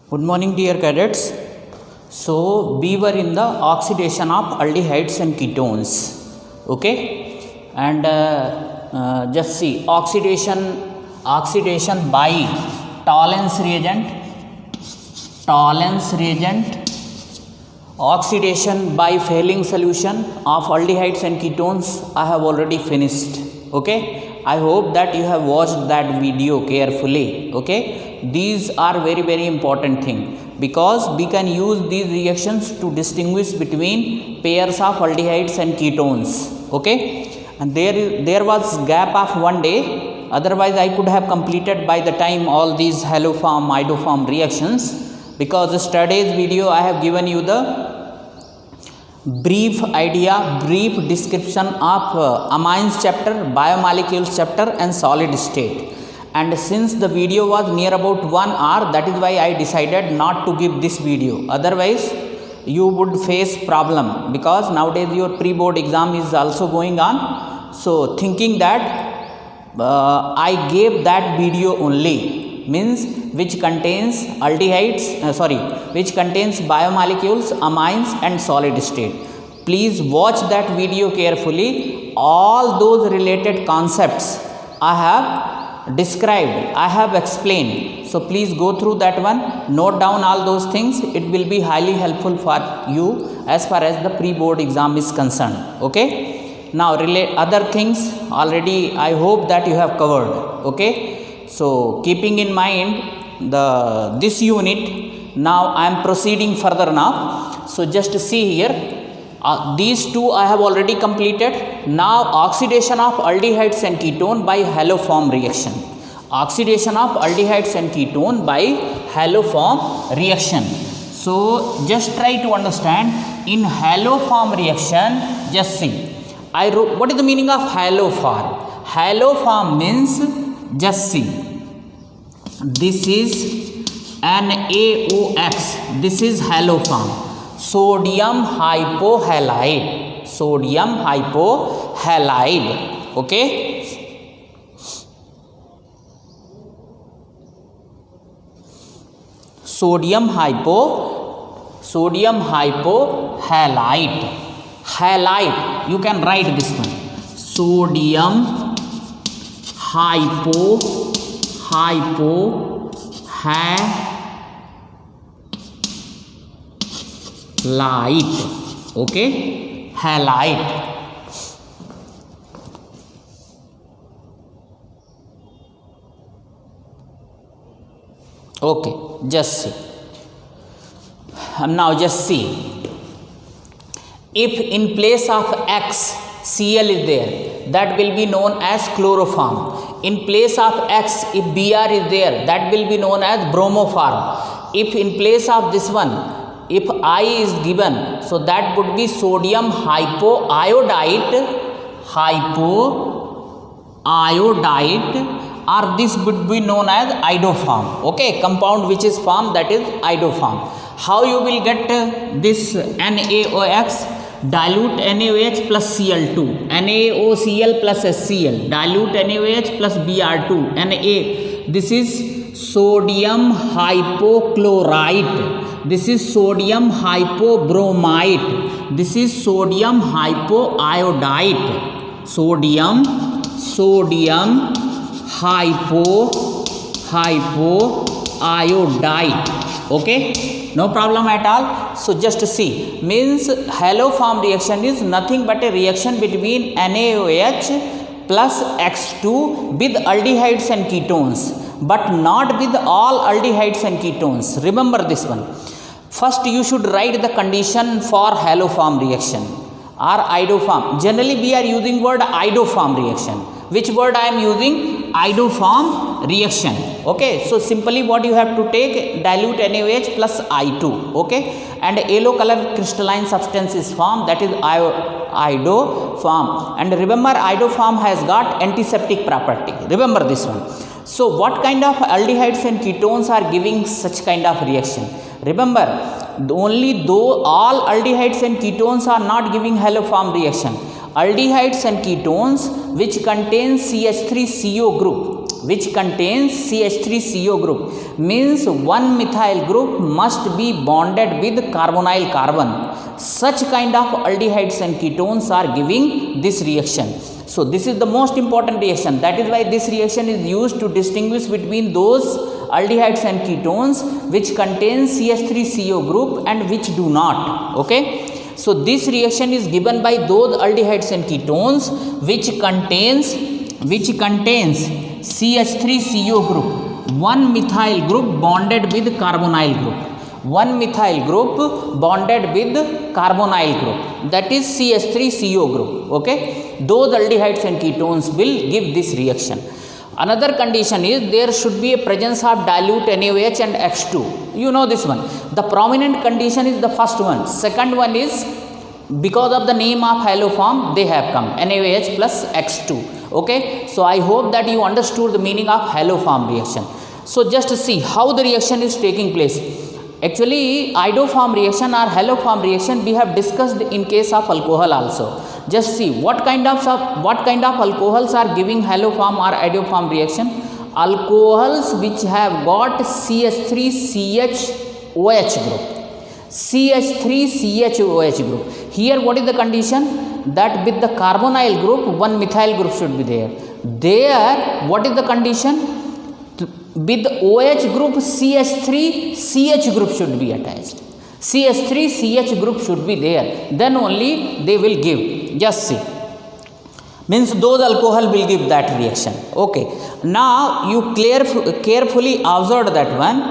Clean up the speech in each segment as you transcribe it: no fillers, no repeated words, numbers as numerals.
Good morning, dear cadets. So we were in the oxidation of aldehydes and ketones. Okay, and just see oxidation by Tollens reagent, oxidation by Fehling solution of aldehydes and ketones. I have already finished. Okay, I hope that you have watched that video carefully. Okay, these are very important thing, because we can use these reactions to distinguish between pairs of aldehydes and ketones. Okay, and there was gap of one day, otherwise I could have completed by the time all these haloform idoform reactions, because yesterday's video I have given you the brief description of amines chapter, biomolecules chapter and solid state. And since the video was near about 1 hour, that is why I decided not to give this video. Otherwise you would face problem, because nowadays your pre-board exam is also going on. So thinking that I gave that video only, means which contains which contains biomolecules, amines and solid state. Please watch that video carefully. All those related concepts I have described, I have explained. So please go through that one, note down all those things. It will be highly helpful for you as far as the pre-board exam is concerned. Okay, now other things already I hope that you have covered. Okay, so keeping in mind this unit, now I am proceeding further now. So just see here, these two I have already completed. Now oxidation of aldehydes and ketone by haloform reaction. Oxidation of aldehydes and ketone by haloform reaction. So just try to understand in haloform reaction. Just see, I wrote what is the meaning of haloform. Haloform means, just see, this is NaOX, this is haloform, sodium hypohalide, okay. Sodium hypohalide, you can write this one, sodium hypohalide, okay, halide. Okay, just see. Now just see, if in place of X Cl is there, that will be known as chloroform. In place of X, if Br is there, that will be known as bromoform. If in place of this one, if I is given, so that would be sodium hypoiodide, or this would be known as idoform. Okay, compound which is formed, that is idoform. How you will get this NaOX? Dilute NaOH plus Cl2, NaOCl plus HCl, dilute NaOH plus Br2, Na. This is sodium hypochlorite, this is sodium hypobromite, this is sodium hypoiodide, sodium hypoiodide. Okay, no problem at all. So just see, means haloform reaction is nothing but a reaction between NaOH plus X2 with aldehydes and ketones, but not with all aldehydes and ketones. Remember this one. First you should write the condition for haloform reaction or idoform. Generally we are using word idoform reaction. Which word I am using? Idoform reaction. Okay, so simply what you have to take, dilute NaOH plus I2. Okay, and yellow color crystalline substance is formed, that is idoform. And remember, idoform has got antiseptic property. Remember this one. So what kind of aldehydes and ketones are giving such kind of reaction? Remember, only though all aldehydes and ketones are not giving haloform reaction, aldehydes and ketones which contain CH3CO group, which contains CH3CO group, means one methyl group must be bonded with carbonyl carbon. Such kind of aldehydes and ketones are giving this reaction. So this is the most important reaction. That is why this reaction is used to distinguish between those aldehydes and ketones which contain CH3CO group and which do not. Okay. So this reaction is given by those aldehydes and ketones which contains CH3CO group, one methyl group bonded with carbonyl group, one methyl group bonded with carbonyl group, that is CH3CO group. Okay, those aldehydes and ketones will give this reaction. Another condition is there should be a presence of dilute NaOH and X2. You know this one. The prominent condition is the first one. Second one is because of the name of haloform they have come, NaOH plus X2. Okay, so I hope that you understood the meaning of haloform reaction. So just see how the reaction is taking place. Actually, iodoform reaction or haloform reaction we have discussed in case of alcohol also. Just see what kind of alcohols are giving haloform or iodoform reaction. Alcohols which have got CH3CHOH group. CH3CHOH group. Here what is the condition? That with the carbonyl group one methyl group should be there. There what is the condition? With OH group CH3CH group should be attached. CH3CH group should be there. Then only they will give. Just see. Means those alcohol will give that reaction. Okay. Now you carefully observe that one.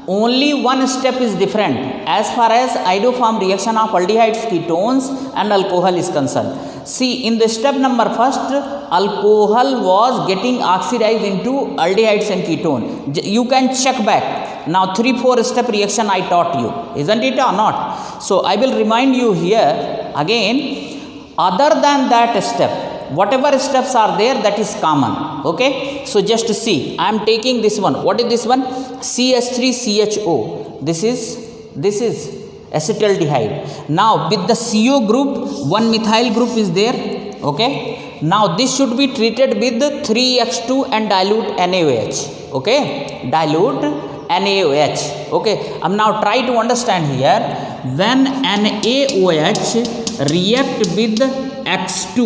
Only one step is different as far as iodoform reaction of aldehydes, ketones and alcohol is concerned. See, in the step number first, alcohol was getting oxidized into aldehydes and ketone. You can check back. Now 3-4 step reaction I taught you, isn't it or not? So I will remind you here again. Other than that step, whatever steps are there, that is common. Okay, so just see, I am taking this one. What is this one? CH3CHO. This is acetaldehyde. Now with the CO group, one methyl group is there. Okay, now this should be treated with 3X2 and dilute NaOH. Okay, dilute NaOH. Okay, now try to understand here. When NaOH reacts with X2,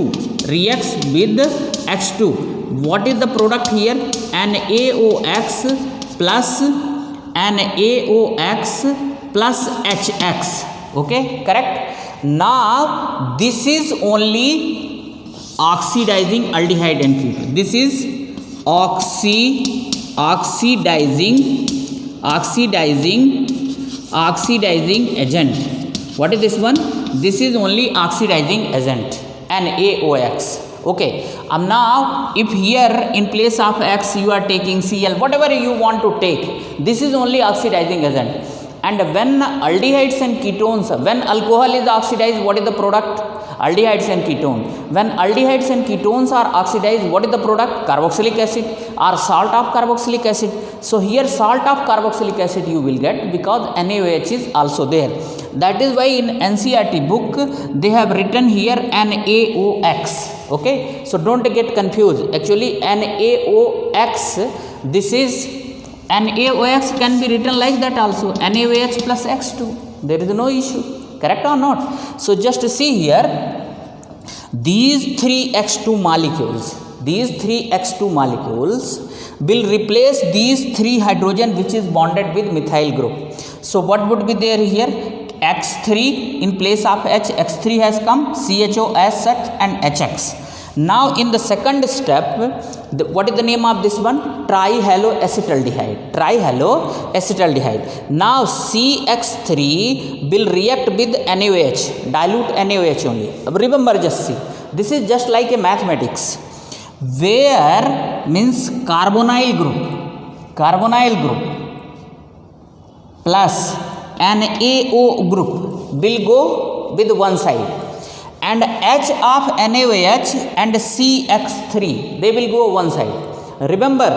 what is the product here? NaOX plus HX. Okay, correct. Now this is only oxidizing aldehyde and ketone. This is oxidizing agent. What is this one? This is only oxidizing agent, NaOX. Okay, now if here in place of X you are taking Cl, whatever you want to take, this is only oxidizing agent. And when aldehydes and ketones, when alcohol is oxidized, what is the product? Aldehydes and ketone. When aldehydes and ketones are oxidized, what is the product? Carboxylic acid or salt of carboxylic acid. So here salt of carboxylic acid you will get because NaOH is also there. That is why in NCERT book they have written here NaOX. Okay, so don't get confused. Actually NaOX, this is NaOX can be written like that also, NaOH plus X2. There is no issue. Correct or not? So just see here, these 3X2 molecules will replace these 3 hydrogen which is bonded with methyl group. So what would be there here? X3 in place of H, X3 has come, CHO as such and HX. Now in the second step, what is the name of this one? Trihaloacetaldehyde. Now CX3 will react with NaOH, dilute NaOH only. Remember, just see, this is just like a mathematics, where means carbonyl group plus NaO group will go with one side, and H of NaOH and CX3 they will go one side. Remember,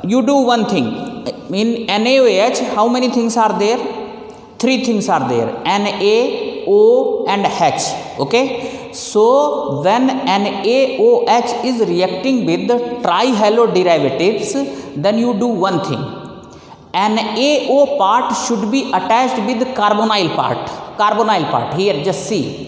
you do one thing. In NaOH, how many things are there? 3 things are there, Na, O and H. Okay, So when NaOH is reacting with the trihalo derivatives, then you do one thing. NaO part should be attached with the carbonyl part here, just see,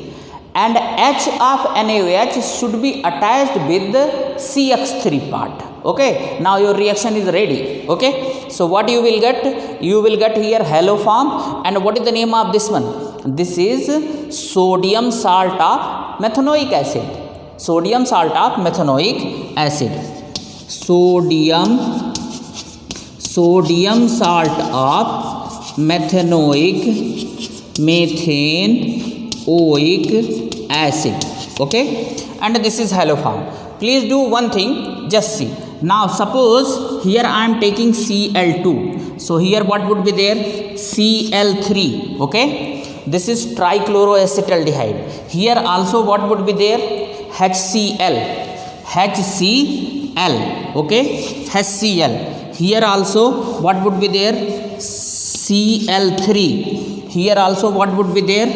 and H of NaOH should be attached with the CH3 part. Okay, now your reaction is ready. Okay, so what you will get? You will get here halo form. And what is the name of this one? This is sodium salt of methanoic acid. Sodium salt of methanoic acid. Sodium salt of methanoic acid. Okay, and this is halo form. Please do one thing, just see. Now suppose here I am taking Cl2, so here what would be there? Cl3. Okay, this is trichloroacetaldehyde. Here also what would be there? HCl. Okay, HCl. Here also what would be there? Cl3. Here also what would be there?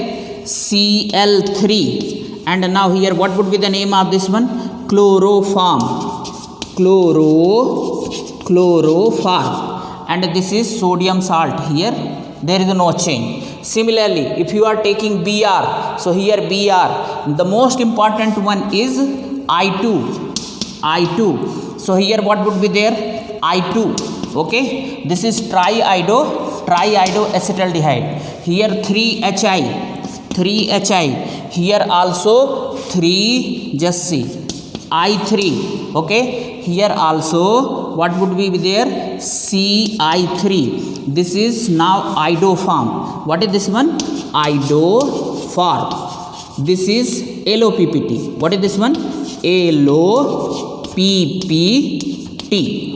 Cl3. And now here what would be the name of this one? Chloroform. And this is sodium salt. Here there is no change. Similarly, if you are taking Br, so here Br, the most important one is I2. So here what would be there? I2. Okay, this is triiodoacetaldehyde. Here 3HI. Here also 3, just see, I3. Okay, here also what would be there? Ci3. This is now ido form. What is this one? Ido form. This is LOPPT. What is this one? LOPPT.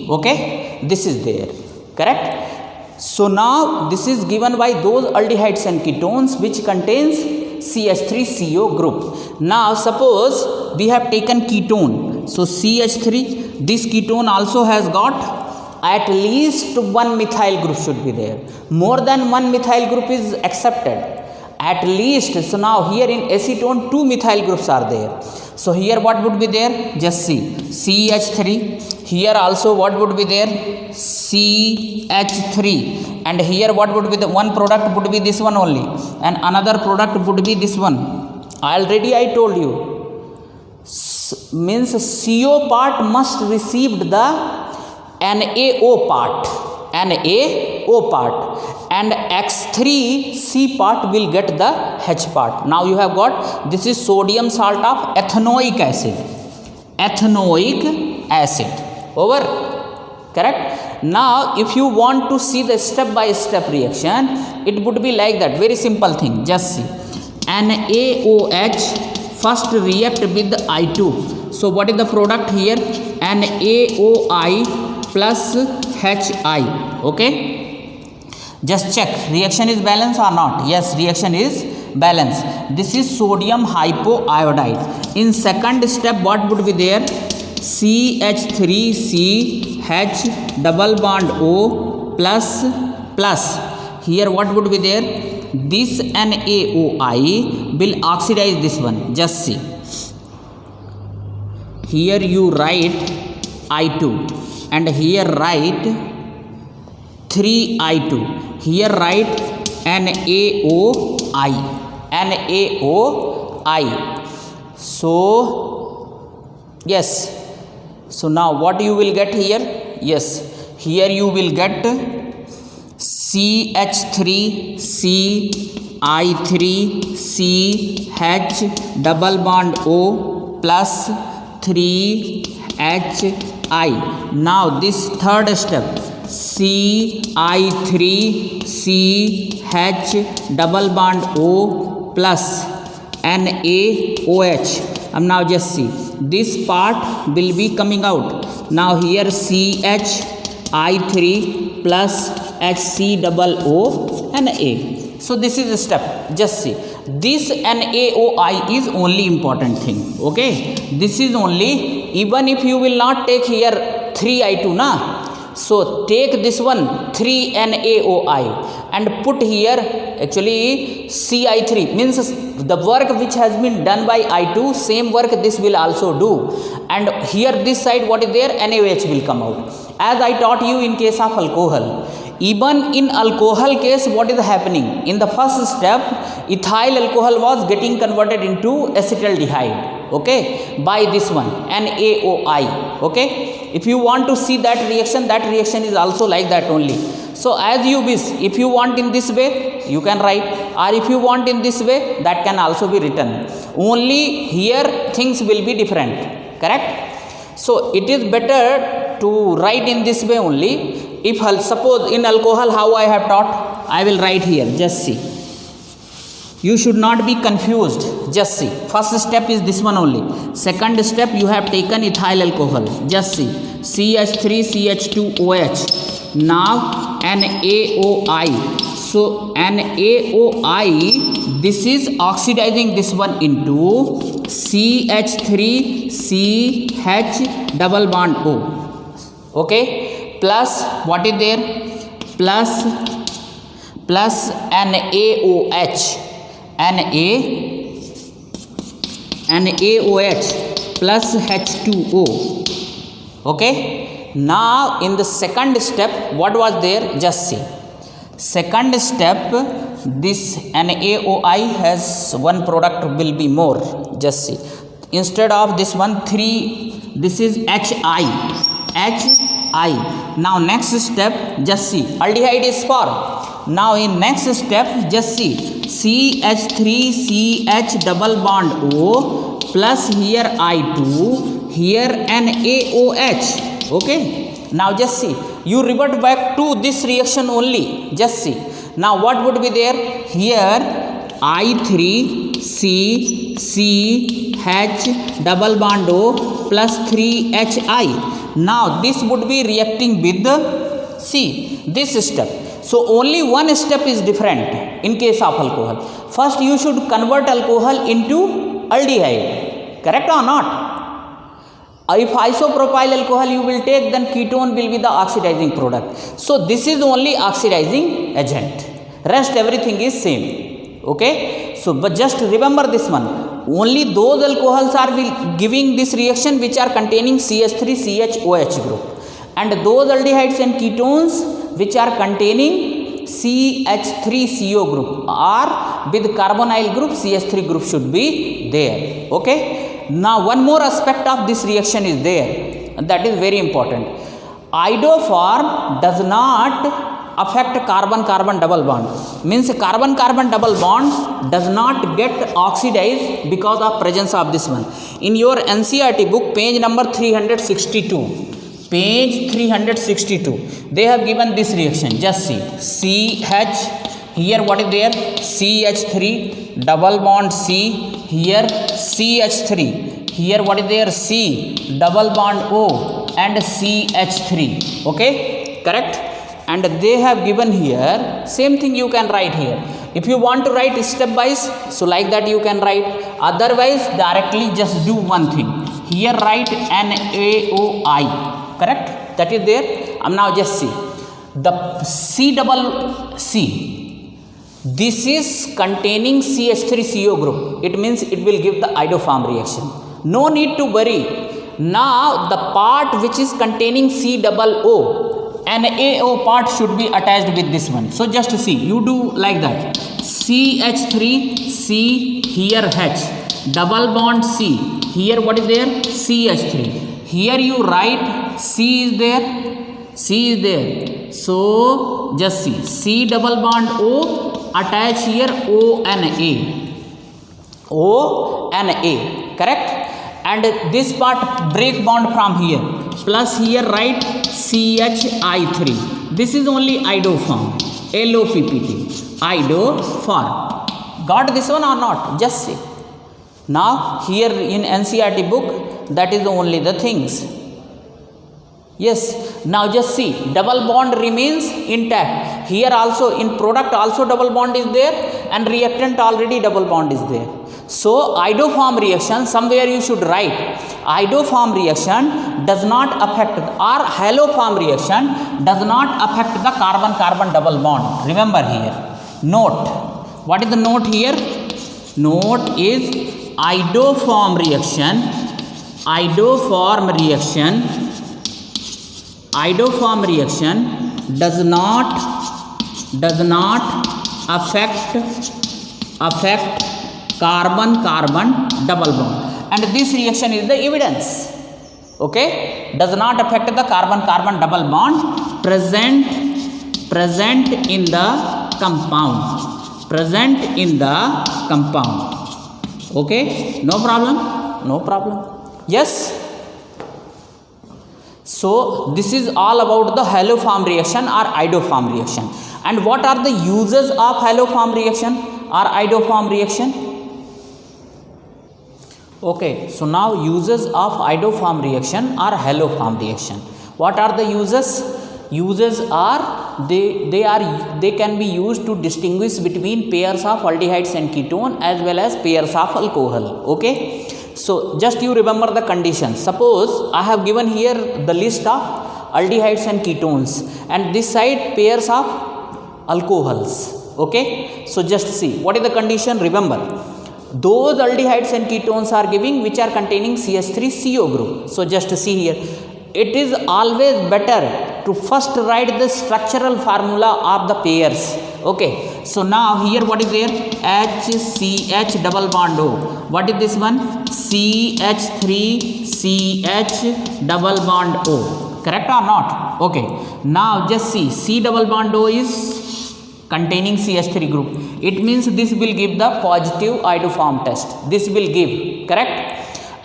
Okay, this is there, correct? So now this is given by those aldehydes and ketones which contains CH3CO group. Now suppose we have taken ketone, so CH3, this ketone also has got at least one methyl group should be there. More than one methyl group is accepted, at least. So now here in acetone 2 methyl groups are there. So here what would be there? Just see, CH3. Here also what would be there? CH3. And here what would be the one product would be this one only, and another product would be this one. Already I told you, means CO part must receive the NaO part, and X3C part will get the H part. Now you have got, this is sodium salt of ethanoic acid. Over, correct? Now if you want to see the step by step reaction, it would be like that. Very simple thing, just see. NaOH first react with the I2. So what is the product here? NaOI plus HI. Okay, just check reaction is balanced or not. Yes, reaction is balanced. This is sodium hypoiodide. In second step what would be there? CH3CH double bond O plus. Here what would be there? This NaOI will oxidize this one. Just see, here you write I2 and here write 3I2. Here write NaOI. So yes, so now what you will get here? Yes, here you will get CH3CI3CH double bond O plus 3HI. Now this third step, CI3CH double bond O plus NaOH. Now just see, this part will be coming out. Now here CHI3 plus HCOO Na. So this is a step. Just see, this NaOI is only important thing. Okay, this is only, even if you will not take here 3I2 na, so take this one 3NaOI and put here actually Ci3 means the work which has been done by I2, same work this will also do, and here this side what is there, NaOH will come out. As I taught you in case of alcohol, even in alcohol case what is happening, in the first step ethyl alcohol was getting converted into acetaldehyde, okay, by this one NaOI, okay. If you want to see that reaction is also like that only. So as you wish, if you want in this way you can write, or if you want in this way that can also be written, only here things will be different, correct. So it is better to write in this way only. If suppose in alcohol how I have taught, I will write here, just see, you should not be confused, just see. First step is this one only, second step you have taken ethyl alcohol, just see, CH3CH2OH, now NaOI. So NaOI, this is oxidizing this one into CH3CH double bond O, okay, plus what is there, plus NaOH, NaOH plus H2O, okay. Now in the second step what was there, just see, second step this NaOI has one product will be more, just see, instead of this one 3, this is HI. Now next step, just see, aldehyde is formed. Now in next step, just see, CH3CH double bond O plus here I2, here NaOH, okay. Now just see, you revert back to this reaction only, just see. Now what would be there here, I3CCH double bond O plus 3HI. Now this would be reacting with the this step. So only one step is different in case of alcohol. First you should convert alcohol into aldehyde, correct or not? If isopropyl alcohol you will take, then ketone will be the oxidizing product. So this is only oxidizing agent, rest everything is same, okay. So but just remember this one, only those alcohols are giving this reaction which are containing CH3CHOH group, and those aldehydes and ketones which are containing CH3CO group or with carbonyl group, CH3 group should be there, okay. Now one more aspect of this reaction is there, and that is very important. Iodoform does not affect carbon-carbon double bond, means carbon-carbon double bond does not get oxidized because of presence of this one. In your NCERT book page number 362, they have given this reaction, just see, CH, here what is there, CH3 double bond C, here CH3, here what is there, C double bond O and CH3, okay, correct. And they have given here, same thing you can write here. If you want to write step wise, so like that you can write, otherwise directly just do one thing, here write NaOI, correct, that is there. Now just see, the C, this is containing CH3CO group, it means it will give the iodoform reaction, no need to worry. Now the part which is containing COO, NaO part should be attached with this one. So just see, you do like that, CH3C, here H double bond C, here what is there, CH3, here you write C is there, so just see, C double bond O, attach here ONA, correct. And this part break bond from here, plus here write CHI3, this is only iodoform, LOPPT, iodoform. Got this one or not? Just see. Now here in NCERT book, that is only the things. Yes, now just see, double bond remains intact. Here also in product also double bond is there, and reactant already double bond is there. So iodoform reaction, somewhere you should write iodoform reaction does not affect, or haloform reaction does not affect the carbon-carbon double bond. Remember here, note. What is the note here? Note is iodoform reaction. Iodoform reaction does not affect carbon-carbon double bond, and this reaction is the evidence. Okay, does not affect the carbon-carbon double bond present in the compound. Okay, no problem. Yes. So this is all about the haloform reaction or iodoform reaction. And what are the uses of haloform reaction or iodoform reaction? Okay, so now uses of iodoform reaction or haloform reaction. What are the uses? Uses are they can be used to distinguish between pairs of aldehydes and ketone as well as pairs of alcohol. Okay, so just you remember the conditions. Suppose I have given here the list of aldehydes and ketones, and this side pairs of alcohols. Okay, so just see what is the condition. Remember, those aldehydes and ketones are giving which are containing CH3CO group. So just see here, it is always better to first write the structural formula of the pairs. Okay, so now here what is there? HCH double bond O. What is this one? CH3CH double bond O. Correct or not? Okay, now just see, C double bond O is containing CH3 group. It means this will give the positive iodoform test. This will give, correct?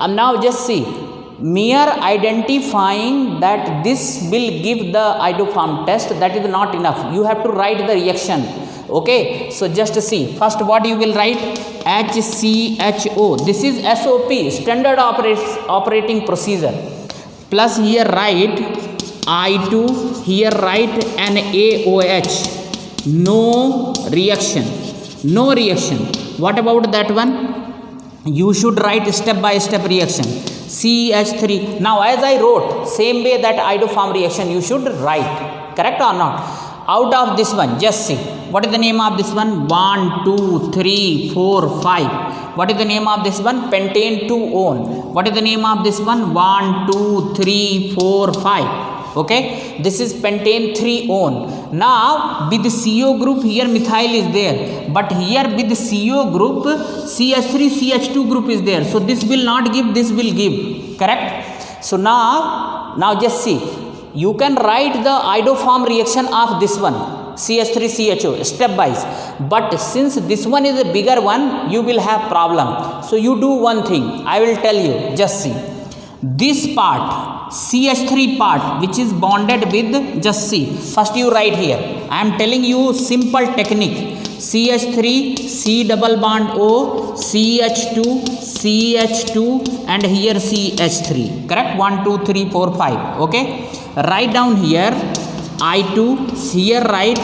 And now just see, mere identifying that this will give the iodoform test, that is not enough. You have to write the reaction. Okay, so just see, first what you will write? HCHO. This is SOP, standard operating procedure. Plus here write I2, here write NaOH. No reaction. What about that one? You should write step by step reaction. CH3. Now as I wrote, same way that iodoform reaction you should write. Correct or not? Out of this one, just see, what is the name of this one? 1, 2, 3, 4, 5. What is the name of this one? Pentane 2-one. What is the name of this one? 1, 2, 3, 4, 5. Okay, this is pentane 3-one. Now with the CO group here methyl is there, but here with the CO group CH3CH2 group is there. So this will not give, this will give. Correct? So now just see, you can write the iodoform reaction of this one, CH3CHO, stepwise. But since this one is a bigger one, you will have problem. So you do one thing, I will tell you, just see. This part, CH3 part, which is bonded with, just see, first you write here. I am telling you simple technique. CH3, C double bond O, CH2, CH2, and here CH3. Correct? 1, 2, 3, 4, 5. Okay? Write down here I2, here write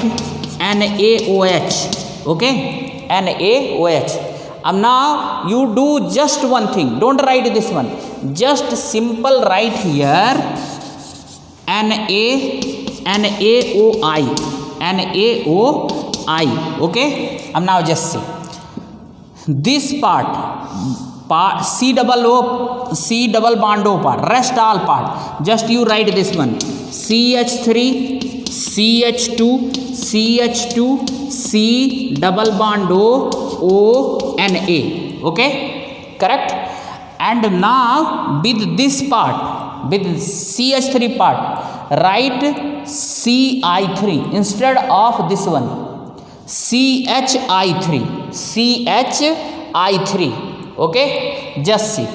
NaOH. Okay? NaOH. Now you do just one thing. Don't write this one. Just simple write here NaOI. Okay? Now just see. This part C double bond O part, rest all part. Just you write this one. CH3, CH2, CH2, C double bond O, Na. Okay? Correct? And now with this part, with CH3 part, write CI3 instead of this one. CHI3. Okay? Just see.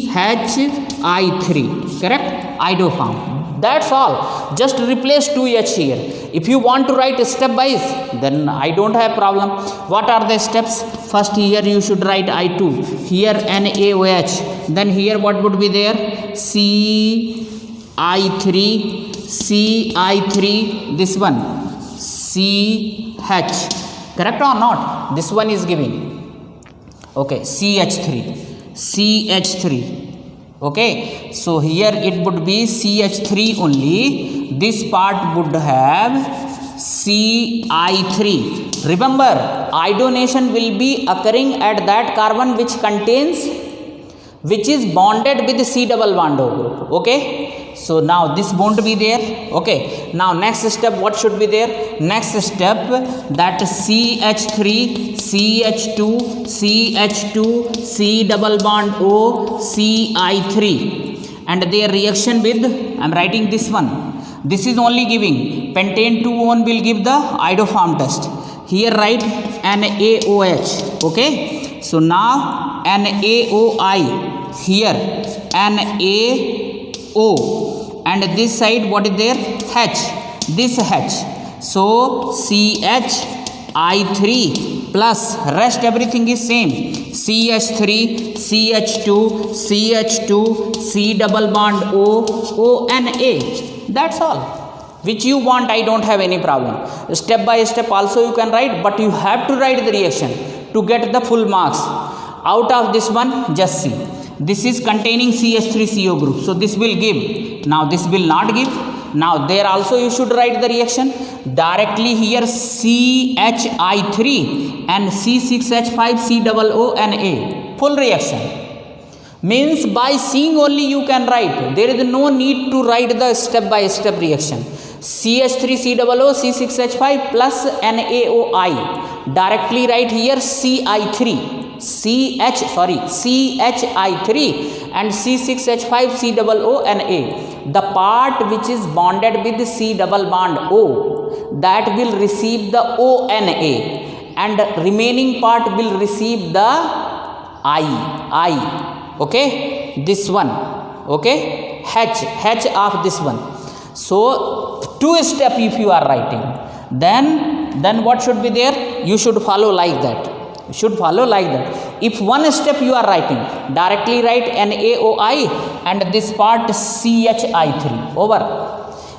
CHI3. Correct? Iodoform. That's all. Just replace 2H here. If you want to write step wise, then I don't have problem. What are the steps? First here you should write I2. Here NaOH. Then here what would be there? CI3. This one. CH. Correct or not? This one is giving. Okay. CH3. Okay, so here it would be CH3 only. This part would have Ci3. Remember, ionization will be occurring at that carbon which is bonded with the C double bond O group. Okay, so now this won't be there. Okay, now next step, what should be there? Next step, that CH3 CH2 CH2 C double bond O Ci3, and their reaction with, I am writing this one. This is only giving pentane 2-one will give the iodoform test. Here write NaOH. Okay, so now NaOI, here NaO, and this side what is there? H, this H. So CHI3 plus rest everything is same. CH3 CH2 CH2 C double bond O ONA. That's all. Which you want, I don't have any problem. Step by step also you can write, but you have to write the reaction to get the full marks. Out of this one, just see. This is containing CH3CO group. So this will give. Now this will not give. Now there also you should write the reaction. Directly here CHI3 and C6H5COONA. Full reaction. Means by seeing only you can write. There is no need to write the step by step reaction. CH3COO C6H5 plus NaOI. Directly write here CI3. CHI3 and C6H5COONA. The part which is bonded with the C double bond O, that will receive the ONA, and remaining part will receive the I. Okay, this one. Okay, H of this one. So two step if you are writing, then what should be there? You should follow like that. If one step you are writing, directly write NaOI and this part CHI3. Over.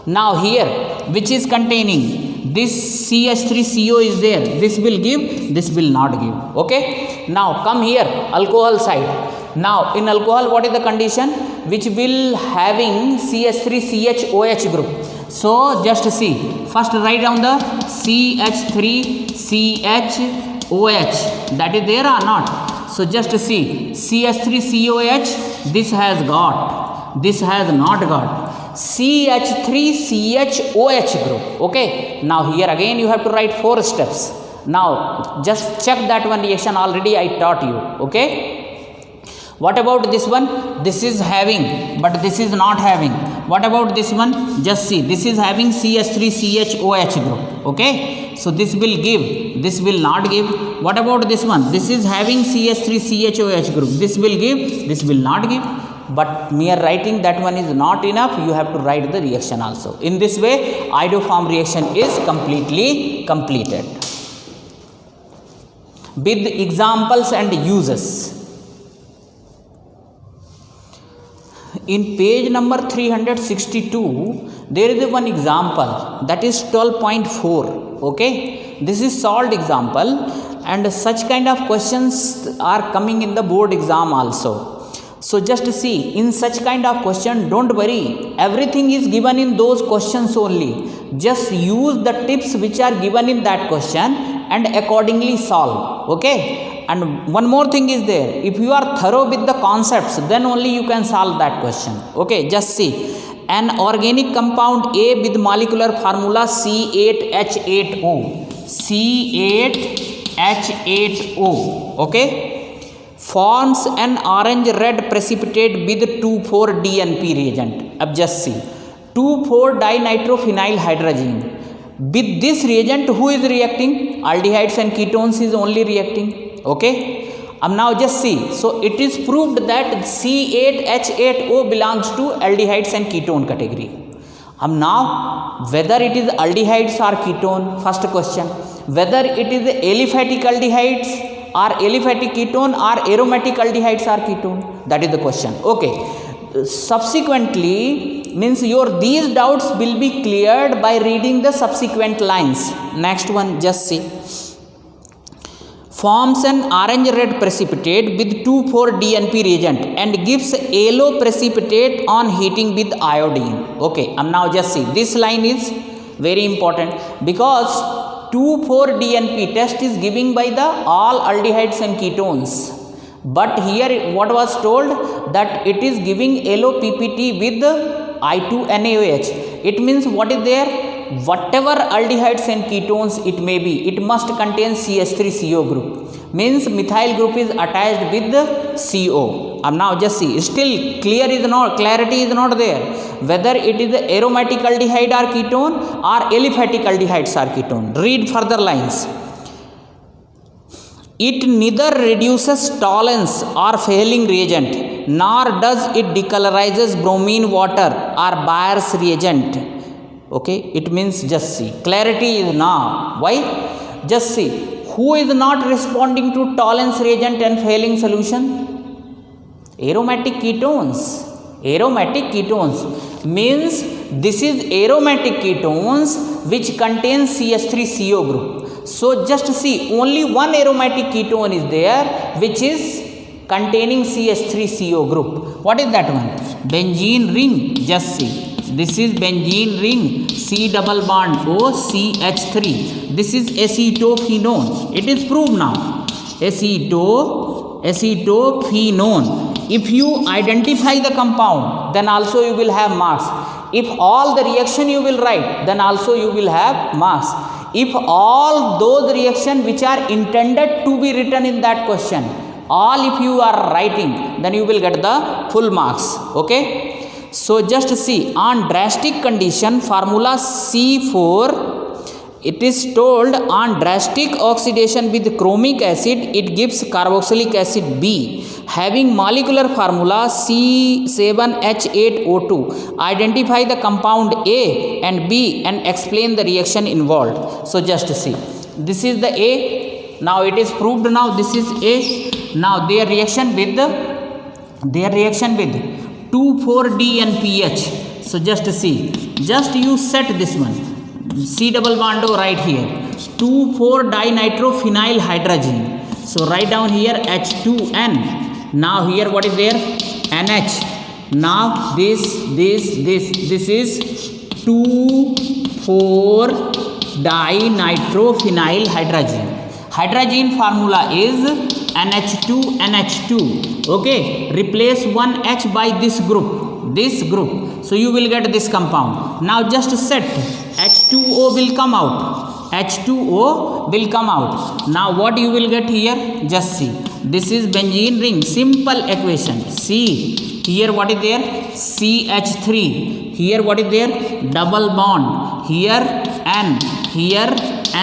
Now here, which is containing this CH3CO is there. This will give, this will not give. Okay. Now come here, alcohol side. Now in alcohol, what is the condition? Which will having CH3CHOH group. So just see. First write down the CH3CHOH. That is there or not? So just see. CH3COH. This has got. This has not got. CH3CHOH group. Okay. Now here again you have to write 4 steps. Now just check that one reaction, already I taught you. Okay. What about this one? This is having, but this is not having. What about this one? Just see. This is having CH3CHOH group. Okay. So this will give. This will not give. What about this one? This is having CH3CHOH group. This will give. This will not give. But mere writing that one is not enough. You have to write the reaction also. In this way, iodoform reaction is completely completed. With examples and uses. In page number 362, there is one example, that is 12.4. Okay, this is solved example, and such kind of questions are coming in the board exam also. So just see, in such kind of question, don't worry, everything is given in those questions only. Just use the tips which are given in that question and accordingly solve. Okay. And one more thing is there. If you are thorough with the concepts, then only you can solve that question. Okay, just see. An organic compound A with molecular formula C8H8O. C8H8O. Okay. Forms an orange red precipitate with 2,4-DNP reagent. Ab just see. 2,4-dinitrophenyl hydrazine. With this reagent, who is reacting? Aldehydes and ketones is only reacting. Okay. Now just see. So it is proved that C8H8O belongs to aldehydes and ketone category. Now whether it is aldehydes or ketone, first question. Whether it is aliphatic aldehydes or aliphatic ketone or aromatic aldehydes or ketone, that is the question. Okay. Subsequently, means these doubts will be cleared by reading the subsequent lines. Next one, just see. forms an orange red precipitate with 2,4-DNP reagent and gives yellow precipitate on heating with iodine. Okay, and now just see, this line is very important because 2,4-DNP test is giving by the all aldehydes and ketones, but here what was told that it is giving yellow PPT with I2NaOH. It means what is there? Whatever aldehydes and ketones it may be, it must contain CH3CO group, means methyl group is attached with the CO. Now just see, still clarity is not there whether it is aromatic aldehyde or ketone or aliphatic aldehydes or ketone. Read further lines. It neither reduces Tollens or Fehling reagent, nor does it decolorizes bromine water or Bayer's reagent. Okay, it means just see, clarity is now. Why? Just see, who is not responding to Tollens reagent and Fehling solution? Aromatic ketones. Aromatic ketones means this is aromatic ketones which contains CH3CO group. So just see, only one aromatic ketone is there which is containing CH3CO group. What is that one? Benzene ring. Just see, this is benzene ring, C double bond O CH3. This is acetophenone. It is proved now. Acetophenone. If you identify the compound, then also you will have marks. If all the reaction you will write, then also you will have marks. If all those reactions which are intended to be written in that question, all if you are writing, then you will get the full marks. Okay. So just see, on drastic condition formula C4, it is told on drastic oxidation with chromic acid, it gives carboxylic acid B having molecular formula C7H8O2. Identify the compound A and B and explain the reaction involved. So just see, this is the A. Now it is proved. Now this is A. Now their reaction with 2,4-D and pH. So just see, just you set this one, C double bond O right here, 2,4-dinitrophenyl hydrazine. So write down here H2N. Now here what is there? NH. Now this is 2,4-dinitrophenyl hydrazine. Hydrazine formula is NH2NH2. Okay, replace one H by this group. So you will get this compound. Now just set, H2O will come out. H2O will come out. Now what you will get here? Just see, this is benzene ring, simple equation. C, here what is there? CH3. Here what is there? Double bond. Here N, here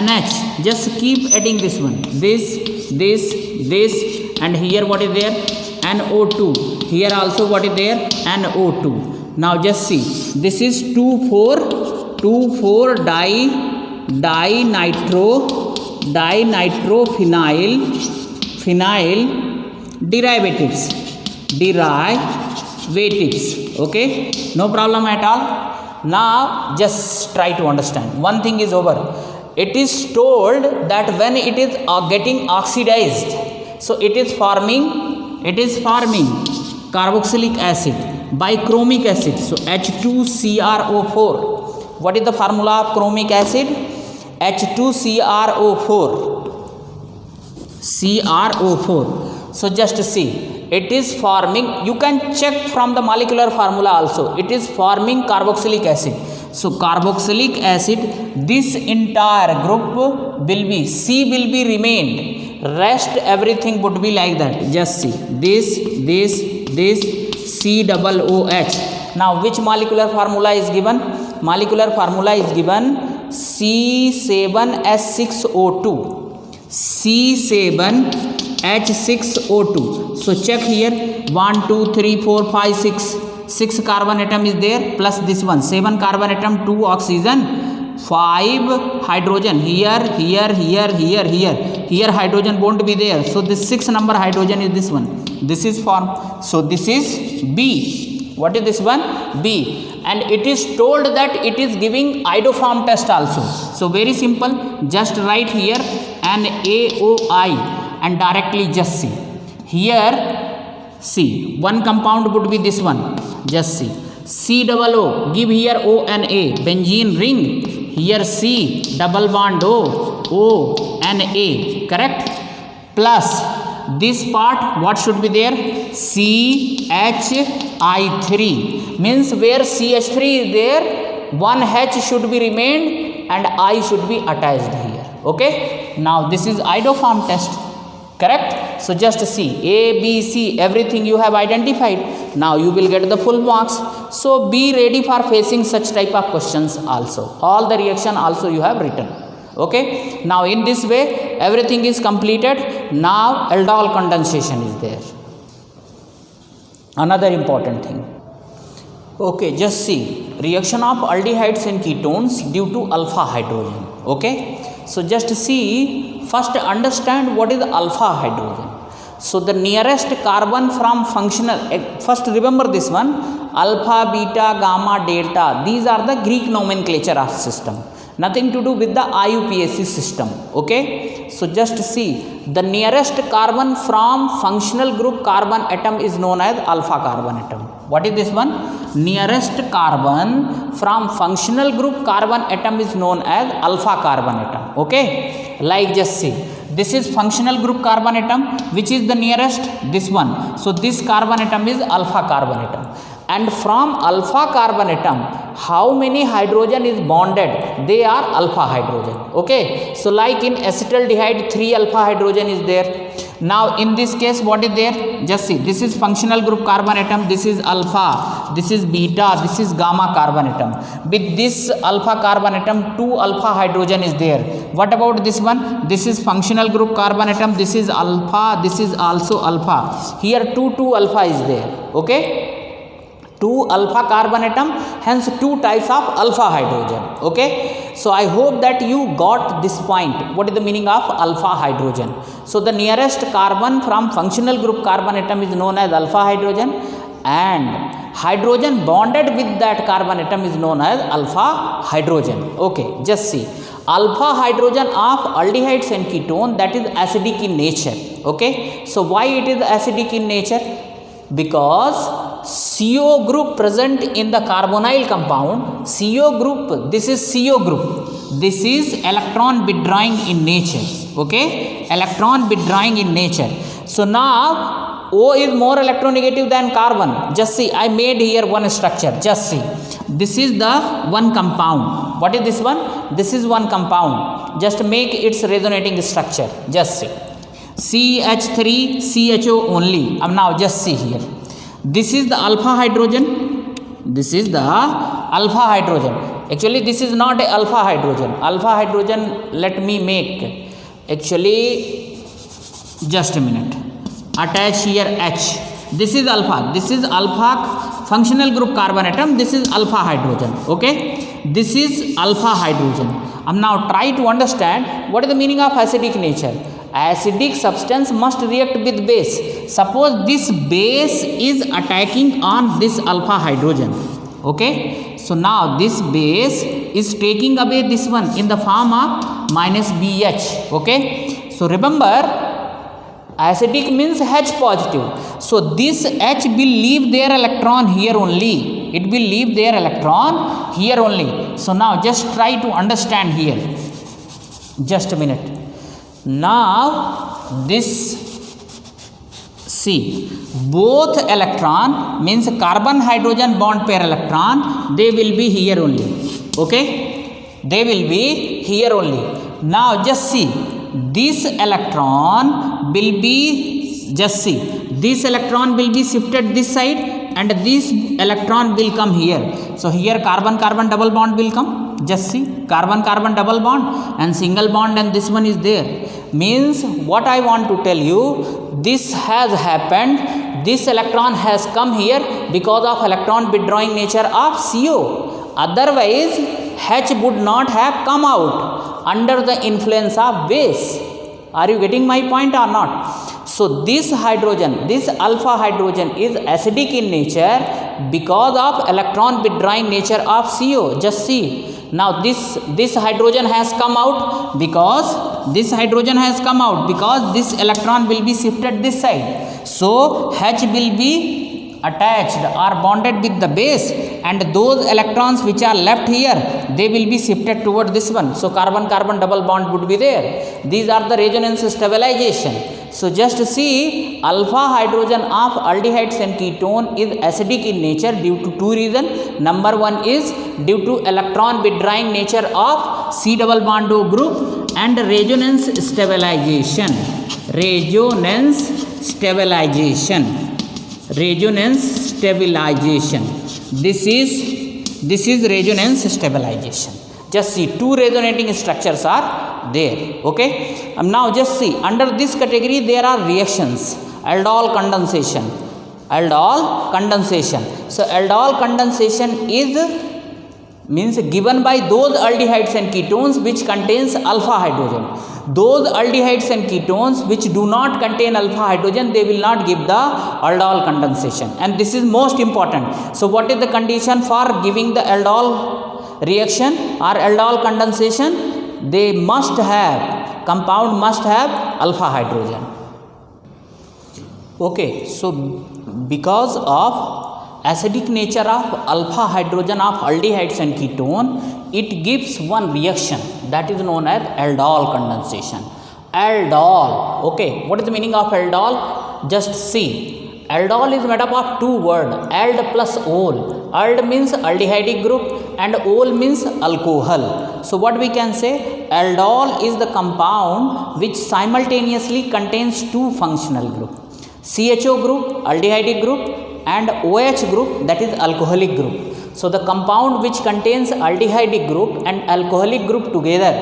NH. Just keep adding this one, this, and here what is there? NO2. Here also what is there? NO2. Now just see, this is 2,4-dinitrophenyl derivatives. Okay, no problem at all. Now just try to understand. One thing is over. It is told that when it is getting oxidized, so it is forming carboxylic acid by chromic acid. So H2CrO4. What is the formula of chromic acid? H2CrO4. So just see, it is forming, you can check from the molecular formula also, it is forming carboxylic acid. So carboxylic acid, this entire group will be, C will be remained, rest everything would be like that. Just see, this COOH. Now which molecular formula is given? Molecular formula is given C7H6O2. C7H6O2. So check here, 1 2 3 4 5 6 carbon atom is there, plus this one 7 carbon atom, 2 oxygen, 5 hydrogen. Here hydrogen won't be there. So this 6 number hydrogen is this one. This is formed. So this is B. What is this one? B. And it is told that it is giving iodoform test also. So very simple. Just write here NaOI. and directly just see. Here, see, one compound would be this one. Just see. C-double-O, give here O and A, benzene ring. Here C, double bond O and A, correct? Plus, this part, what should be there? CHI3, means where CH3 is there, one H should be remained and I should be attached here. Okay? Now, this is iodoform test, correct? So, just see, A, B, C, everything you have identified. Now, you will get the full marks. So, be ready for facing such type of questions also. All the reaction also you have written. Okay? Now, in this way, everything is completed. Now, aldol condensation is there. Another important thing. Okay, just see, reaction of aldehydes and ketones due to alpha hydrogen. Okay? So, just see, first understand what is alpha hydrogen. So, the nearest carbon from functional, first remember this one, alpha, beta, gamma, delta, these are the Greek nomenclature of system. Nothing to do with the IUPAC system. Okay? So, just see, the nearest carbon from functional group carbon atom is known as alpha carbon atom. What is this one? Nearest carbon from functional group carbon atom is known as alpha carbon atom. Okay? Like just see, this is functional group carbon atom, which is the nearest, this one. So, this carbon atom is alpha carbon atom. And from alpha carbon atom, how many hydrogen is bonded? They are alpha hydrogen. Okay? So, like in acetaldehyde, 3 alpha hydrogen is there. Now, in this case, what is there? Just see, this is functional group carbon atom, this is alpha, this is beta, this is gamma carbon atom. With this alpha carbon atom, 2 alpha hydrogen is there. What about this one? This is functional group carbon atom, this is alpha, this is also alpha. Here 2 alpha is there. Okay? 2 alpha carbon atom, hence 2 types of alpha hydrogen. Okay? So, I hope that you got this point. What is the meaning of alpha hydrogen? So, the nearest carbon from functional group carbon atom is known as alpha hydrogen, and hydrogen bonded with that carbon atom is known as alpha hydrogen. Okay, just see. Alpha hydrogen of aldehydes and ketone, that is acidic in nature. Okay? So, why it is acidic in nature? Because CO group present in the carbonyl compound, CO group, this is CO group, this is electron withdrawing in nature. Okay? Electron withdrawing in nature. So, now O is more electronegative than carbon. Just see, I made here one structure. Just see, this is the one compound. What is this one? This is one compound. Just make its resonating structure. Just see, CH3, CHO only. Now, just see here. This is the alpha hydrogen. This is the alpha hydrogen. Actually, this is not a alpha hydrogen. Alpha hydrogen, let me make. Actually, just a minute. Attach here H. This is alpha. This is alpha functional group carbon atom. This is alpha hydrogen. Okay? This is alpha hydrogen. Now, try to understand what is the meaning of acidic nature. Acidic substance must react with base. Suppose this base is attacking on this alpha hydrogen. Okay? So, now this base is taking away this one in the form of minus BH. Okay? So, remember, acidic means H positive. So, this H will leave their electron here only. It will leave their electron here only. So, now just try to understand here. Just a minute. Now, this, see, both electron means carbon hydrogen bond pair electron, they will be here only. Okay? They will be here only. Now, just see, this electron will be, just see, this electron will be shifted this side and this electron will come here. So, here carbon-carbon double bond will come. Just see, carbon-carbon double bond and single bond, and this one is there. Means, what I want to tell you, this has happened, this electron has come here because of electron withdrawing nature of CO. Otherwise, H would not have come out under the influence of base. Are you getting my point or not? So, this hydrogen, this alpha hydrogen is acidic in nature because of electron withdrawing nature of CO. Just see, now this hydrogen has come out because this hydrogen has come out because this electron will be shifted this side. So H will be attached or bonded with the base, and those electrons which are left here, they will be shifted toward this one. So carbon carbon double bond would be there. These are the resonance stabilization. So just see, alpha hydrogen of aldehydes and ketone is acidic in nature due to two reasons. Number one is due to electron withdrawing nature of C double bond O group and resonance stabilization. Resonance stabilization. Resonance stabilization. This is resonance stabilization. Just see, two resonating structures are there. Okay. Now just see, under this category there are reactions. Aldol condensation. Aldol condensation. So aldol condensation is means given by those aldehydes and ketones which contains alpha hydrogen. Those aldehydes and ketones which do not contain alpha hydrogen, they will not give the aldol condensation, and this is most important. So what is the condition for giving the aldol reaction or aldol condensation? They must have, compound must have alpha hydrogen. Okay, so because of acidic nature of alpha hydrogen of aldehydes and ketone, it gives one reaction that is known as aldol condensation. Aldol. Okay, what is the meaning of aldol? Just see, aldol is made up of two words, ald plus ol. Ald means aldehydic group and ol means alcohol. So what we can say, aldol is the compound which simultaneously contains two functional groups, CHO group, aldehydic group, and OH group, that is alcoholic group. So the compound which contains aldehydic group and alcoholic group together,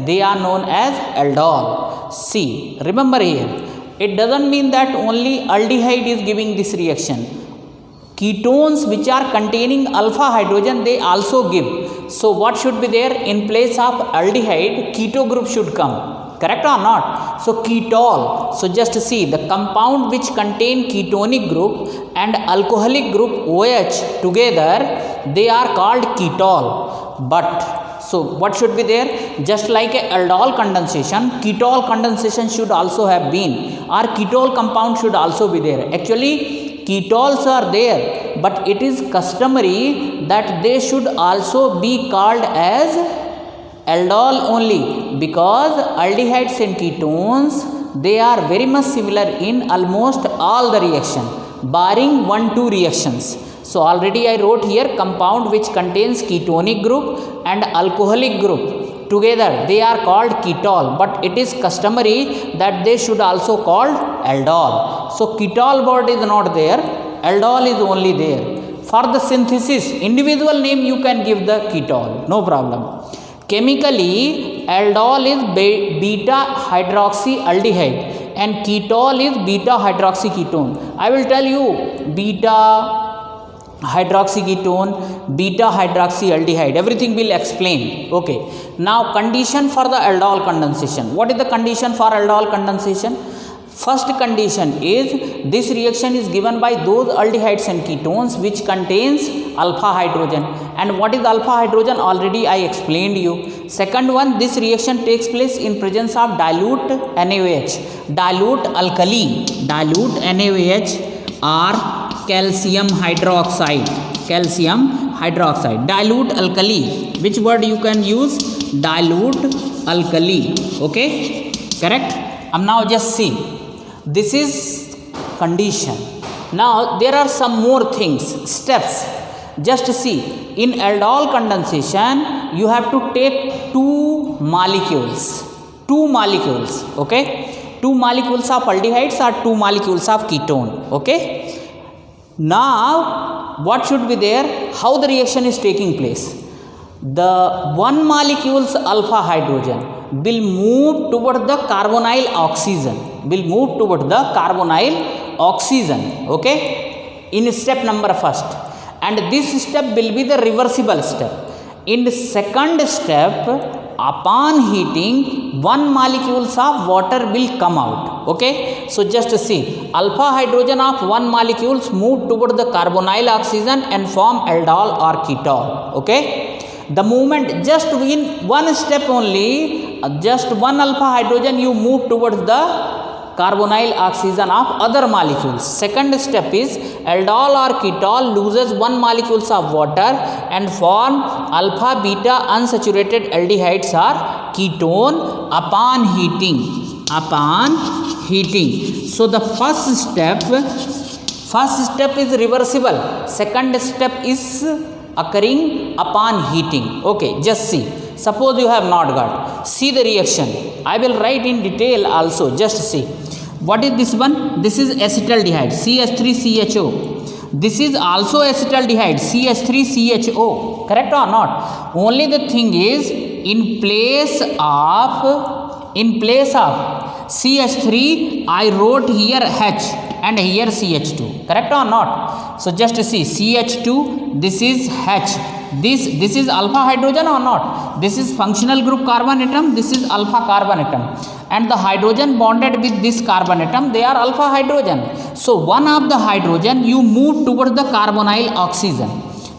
they are known as aldol. See, remember here, it doesn't mean that only aldehyde is giving this reaction. Ketones which are containing alpha hydrogen, they also give. So what should be there? In place of aldehyde, keto group should come. Correct or not? So ketol. So just see, the compound which contain ketonic group and alcoholic group OH together, they are called ketol. But so what should be there? Just like a aldol condensation, ketol condensation should also have been, or ketol compound should also be there. Actually ketols are there, but it is customary that they should also be called as aldol only, because aldehydes and ketones, they are very much similar in almost all the reaction barring 1-2 reactions. So already I wrote here, compound which contains ketonic group and alcoholic group together, they are called ketol, but it is customary that they should also called aldol. So ketol word is not there, aldol is only there. For the synthesis, individual name you can give the ketol, no problem. Chemically, aldol is beta hydroxyaldehyde and ketol is beta hydroxyketone. I will tell you, beta hydroxyketone, beta hydroxyaldehyde, everything will explain. Okay, now condition for the aldol condensation. What is the condition for aldol condensation? First condition is this reaction is given by those aldehydes and ketones which contains alpha hydrogen. And what is alpha hydrogen? Already I explained you. Second one, this reaction takes place in presence of dilute NaOH, dilute alkali, dilute NaOH or calcium hydroxide, calcium hydroxide, dilute alkali. Which word you can use? Dilute alkali. Okay, correct. Now just see, this is condition. Now there are some more things, steps. Just see, in aldol condensation you have to take two molecules, okay, 2 molecules of aldehydes or 2 molecules of ketone. Okay, now what should be there? How the reaction is taking place? The 1 molecule's alpha hydrogen will move toward the carbonyl oxygen, okay, in step number first, and this step will be the reversible step. In the second step, upon heating, 1 molecules of water will come out. Okay, so just see, alpha hydrogen of 1 molecules move toward the carbonyl oxygen and form aldol or ketol. Okay, The moment just in one step only, just one alpha hydrogen you move towards the carbonyl oxygen of other molecules. Second step is aldol or ketol loses one molecules of water and form alpha beta unsaturated aldehydes or ketone upon heating. So the first step is reversible. Second step is occurring upon heating. Okay, just see. Suppose you have not got. See the reaction. I will write in detail also. Just see. What is this one? This is acetaldehyde, CH3CHO. This is also acetaldehyde, CH3CHO. Correct or not? Only the thing is, in place of CH3, I wrote here H and here CH2. Correct or not? So just see, CH2, this is H. This is alpha hydrogen or not? This is functional group carbon atom, this is alpha carbon atom. And the hydrogen bonded with this carbon atom, they are alpha hydrogen. So one of the hydrogen you move towards the carbonyl oxygen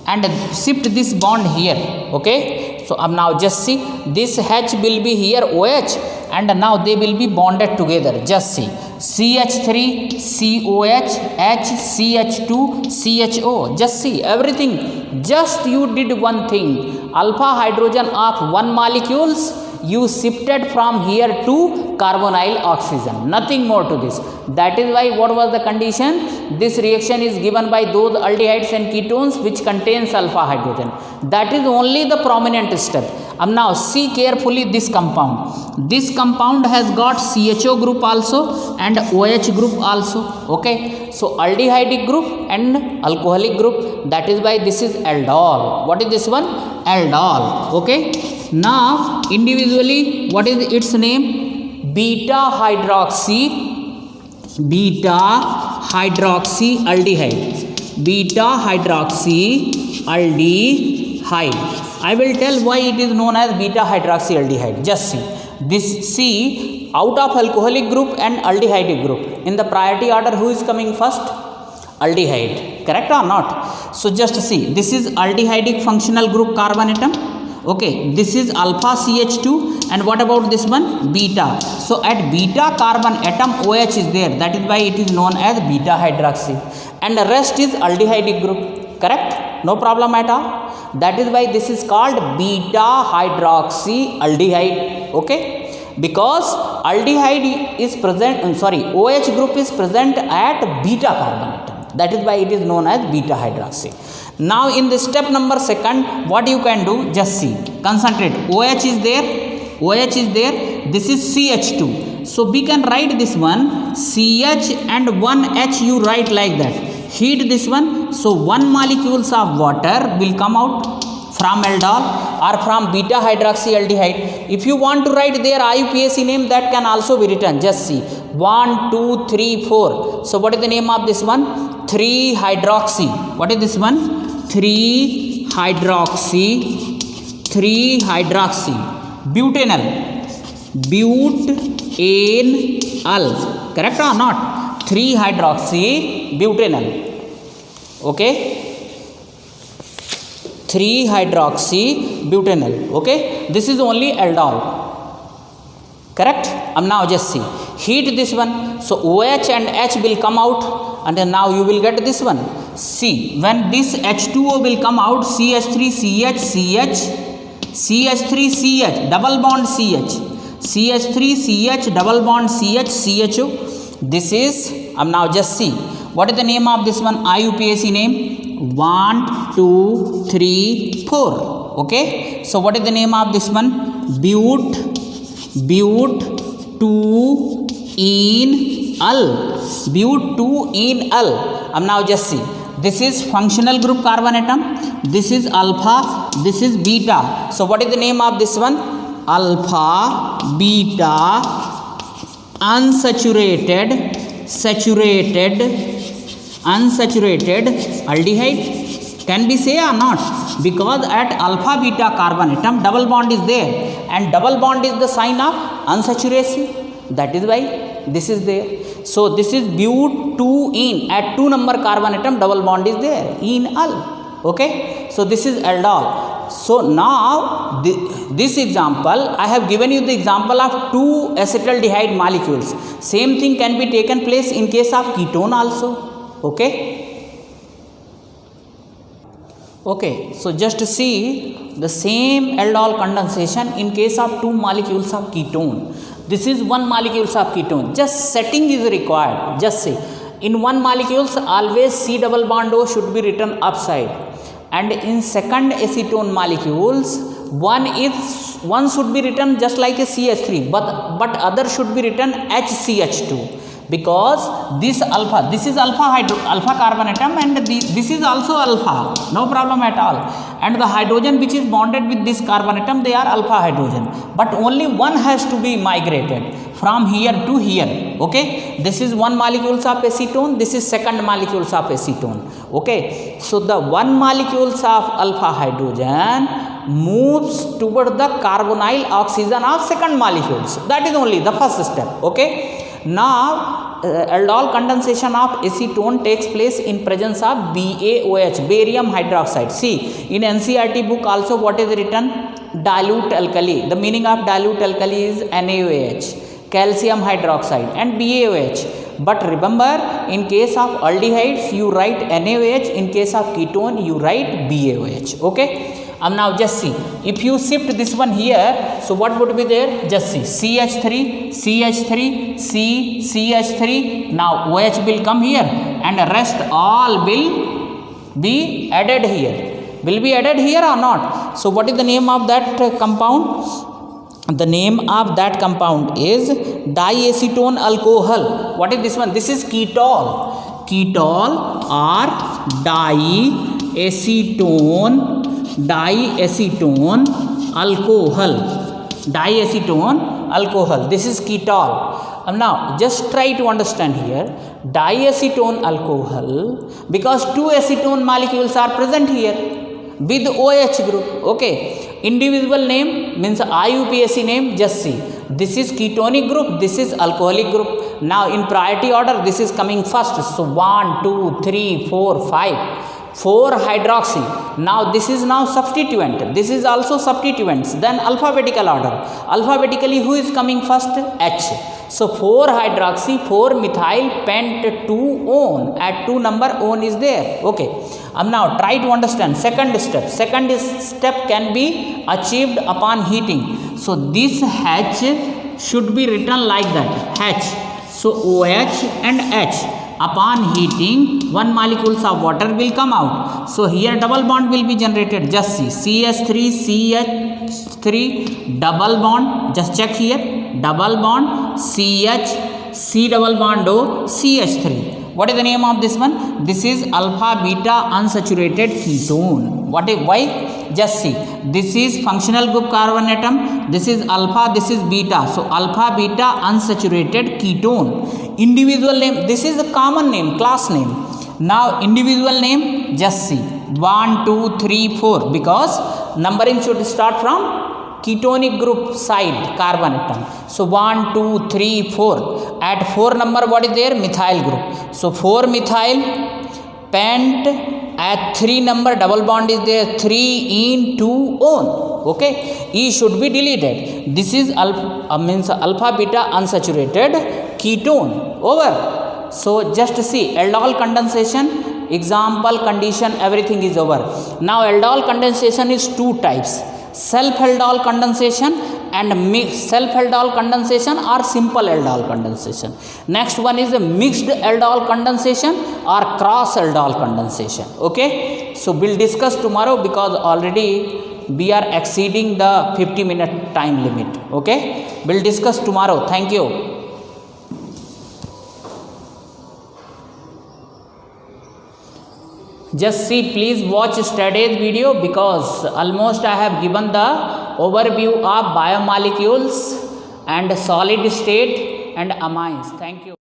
and shift this bond here. Okay. So now just see, this H will be here OH and now they will be bonded together. Just see. CH3, COH, H, CH2, CHO. Just see everything. Just you did one thing. Alpha hydrogen of one molecules you shifted from here to carbonyl oxygen. Nothing more to this. That is why what was the condition? This reaction is given by those aldehydes and ketones which contains alpha hydrogen. That is only the prominent step. Now see carefully this compound. This compound has got CHO group also and OH group also. Okay. So aldehydic group and alcoholic group. That is why this is aldol. What is this one? Aldol. Okay. Now individually what is its name? Beta hydroxy aldehyde. Beta hydroxy aldehyde. I will tell why it is known as beta hydroxyaldehyde. Just see. This C out of alcoholic group and aldehydic group. In the priority order, who is coming first? Aldehyde. Correct or not? So just see. This is aldehydic functional group carbon atom. Okay. This is alpha CH2. And what about this one? Beta. So at beta carbon atom OH is there. That is why it is known as beta hydroxy. And the rest is aldehydic group. Correct? No problem at all. That is why this is called beta hydroxy aldehyde. Okay. Because aldehyde is present, OH group is present at beta carbon atom. That is why it is known as beta hydroxy. Now in the step number second, what you can do? Just see. Concentrate. OH is there. This is CH2. So we can write this one CH and one H you write like that. Heat this one. So one molecules of water will come out from aldol or from beta hydroxyaldehyde. If you want to write their IUPAC name, that can also be written. Just see. 1, 2, 3, 4. So what is the name of this one? 3-hydroxy. What is this one? 3-hydroxy. Butanal. Correct or not? 3-hydroxy butanal. Okay. 3-hydroxy butanal. Okay. This is only aldol. Correct. Now just see. Heat this one. So OH and H will come out. And then now you will get this one. See. When this H2O will come out. CH3CH, CH3CH, double bond CH. CH3CH, double bond CH, CHO. This is. Now just see. What is the name of this one? IUPAC name? 1, 2, 3, 4. Okay. So what is the name of this one? But 2-enal. But 2-enal. Now just see. This is functional group carbon atom. This is alpha. This is beta. So what is the name of this one? Alpha, beta, unsaturated aldehyde. Can we say or not? Because at alpha beta carbon atom double bond is there, and double bond is the sign of unsaturation. That is why this is there. So this is but 2-en. At 2 number carbon atom double bond is there. Enal. Okay. So this is aldol. So now this example, I have given you the example of two acetaldehyde molecules. Same thing can be taken place in case of ketone also. Okay. Okay, so just see the same aldol condensation in case of two molecules of ketone. This is one molecules of ketone. Just setting is required. Just say in one molecules always C double bond O should be written upside, and in second acetone molecules one should be written just like a CH3, but other should be written HCH2, because this is alpha carbon atom, and this is also alpha, no problem at all, and the hydrogen which is bonded with this carbon atom, they are alpha hydrogen, but only one has to be migrated from here to here. Okay, this is one molecules of acetone, this is second molecules of acetone. Okay, so the one molecules of alpha hydrogen moves toward the carbonyl oxygen of second molecules. That is only the first step. Okay, now aldol condensation of acetone takes place in presence of BaOH, barium hydroxide. See, in NCERT book also what is written? Dilute alkali. The meaning of dilute alkali is NaOH, calcium hydroxide, and BaOH. But remember, in case of aldehydes you write NaOH, in case of ketone you write BaOH. Okay, now just see, if you shift this one here, so what would be there? Just see, CH3, CH3, C, CH3. Now OH will come here, and the rest all will be added here. Will be added here or not? So what is the name of that compound? The name of that compound is diacetone alcohol. What is this one? This is ketol. Ketol or diacetone alcohol. Diacetone alcohol. This is ketol. Now just try to understand here. Diacetone alcohol, because two acetone molecules are present here with OH group. Okay, individual name means IUPAC name. Just see, this is ketonic group, this is alcoholic group. Now in priority order this is coming first. So 1, 2, 3, 4, 5, 4 hydroxy. Now this is now substituent, this is also substituents. Then alphabetical order, alphabetically who is coming first? H. So 4 hydroxy, 4 methyl pent 2 one, at 2 number one is there. Okay, now try to understand second step. Second step can be achieved upon heating. So this H should be written like that, H. So OH and H. Upon heating, one molecules of water will come out. So here double bond will be generated. Just see, CH3, CH3, double bond. Just check here, double bond, CH, C double bond O, CH3. What is the name of this one? This is alpha beta unsaturated ketone. Why? Just see, this is functional group carbon atom, this is alpha, this is beta. So alpha beta unsaturated ketone. Individual name, this is a common name, class name. Now individual name, just see, 1, 2, 3, 4, because numbering should start from ketonic group side carbon atom. So 1, 2, 3, 4. At 4 number what is there? Methyl group. So 4 methyl pent. At 3 number double bond is there, 3 in 2 on. Okay, E should be deleted. This is alpha beta unsaturated ketone. Over. So just see, aldol condensation, example, condition, everything is over. Now aldol condensation is 2 types: self aldol condensation and self aldol condensation or simple aldol condensation. Next one is a mixed aldol condensation or cross aldol condensation. Okay, so we'll discuss tomorrow, because already we are exceeding the 50-minute time limit. Okay, we'll discuss tomorrow. Thank you. Just see, please watch yesterday's video, because almost I have given the overview of biomolecules and solid state and amines. Thank you.